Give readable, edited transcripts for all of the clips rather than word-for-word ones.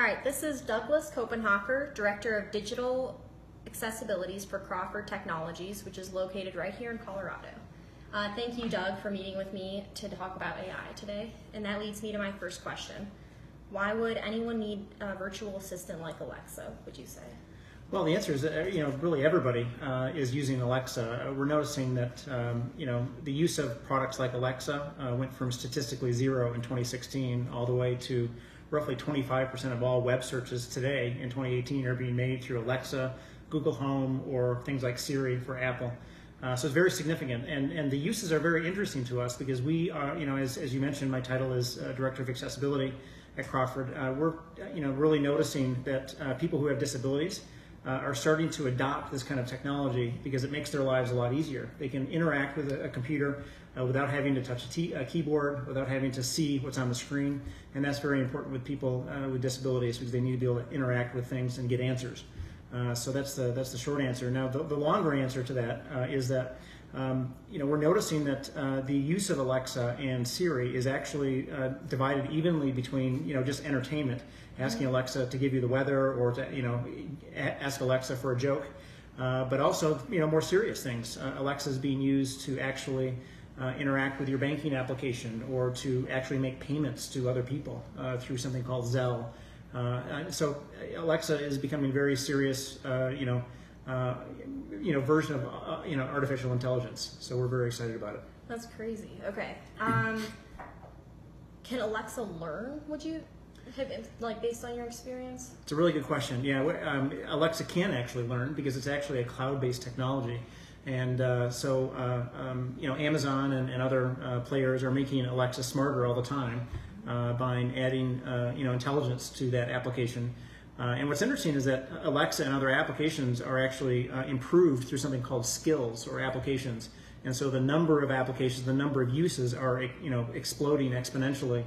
All right, this is Douglas Koppenhofer, Director of Digital Accessibilities for Crawford Technologies, which is located right here in Colorado. Thank you, Doug, for meeting with me to talk about AI today. And that leads me to my first question. Why would anyone need a virtual assistant like Alexa, would you say? Well, the answer is that, really everybody is using Alexa. We're noticing that, the use of products like Alexa went from statistically 0 in 2016 all the way to roughly 25% of all web searches today in 2018 are being made through Alexa, Google Home, or things like Siri for Apple. So it's very significant, and the uses are very interesting to us because we are, as you mentioned, my title is Director of Accessibility at Crawford. We're, really noticing that people who have disabilities are starting to adopt this kind of technology because it makes their lives a lot easier. They can interact with a computer without having to touch a keyboard, without having to see what's on the screen, and that's very important with people with disabilities because they need to be able to interact with things and get answers. So that's the short answer. Now, the longer answer to that is that we're noticing that the use of Alexa and Siri is actually divided evenly between just entertainment, asking Alexa to give you the weather or to ask Alexa for a joke, but also more serious things. Alexa is being used to actually interact with your banking application or to actually make payments to other people through something called Zelle. So Alexa is becoming a very serious, version of artificial intelligence. So we're very excited about it. That's crazy. Okay. Can Alexa learn? Would you have, based on your experience? It's a really good question. Yeah, Alexa can actually learn because it's actually a cloud-based technology. And Amazon and other players are making Alexa smarter all the time. By adding intelligence to that application. And what's interesting is that Alexa and other applications are actually improved through something called skills or applications. And so the number of applications, the number of uses are exploding exponentially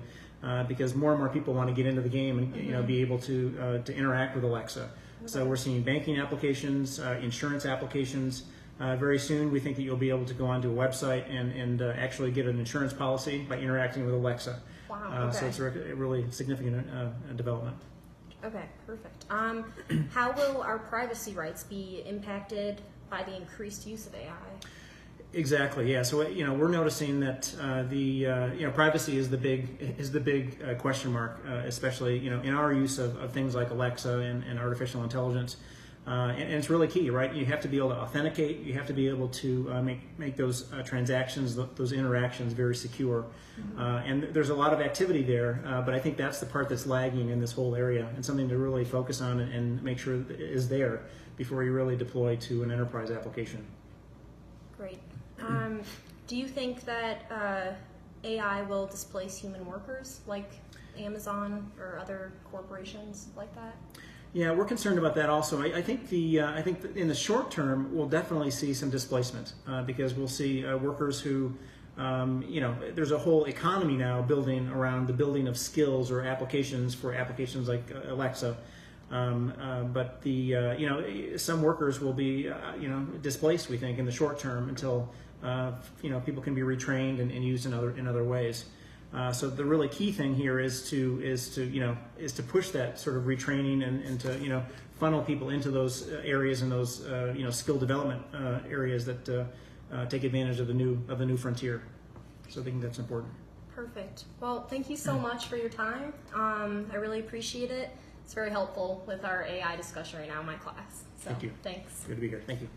because more and more people want to get into the game and be able to interact with Alexa. Okay. So we're seeing banking applications, insurance applications. Very soon we think that you'll be able to go onto a website and actually get an insurance policy by interacting with Alexa. Wow, okay. So it's a really significant development. Okay, perfect. How will our privacy rights be impacted by the increased use of AI? Exactly. Yeah. So we're noticing that privacy is the big question mark, especially in our use of things like Alexa and artificial intelligence. And it's really key, right? You have to be able to authenticate. You have to be able to make those transactions, those interactions very secure. And there's a lot of activity there, but I think that's the part that's lagging in this whole area and something to really focus on and make sure is there before you really deploy to an enterprise application. Great. Do you think that AI will displace human workers like Amazon or other corporations like that? Yeah, we're concerned about that also. I think in the short term we'll definitely see some displacement because we'll see workers who, there's a whole economy now building around the building of skills or applications for applications like Alexa. But some workers will be displaced, we think, in the short term until people can be retrained and used in other ways. So the really key thing here is to push that sort of retraining and to funnel people into those areas and those skill development areas that take advantage of the new frontier. So I think that's important. Perfect. Well, thank you so much for your time. I really appreciate it. It's very helpful with our AI discussion right now in my class. So, thank you. Thanks. Good to be here. Thank you.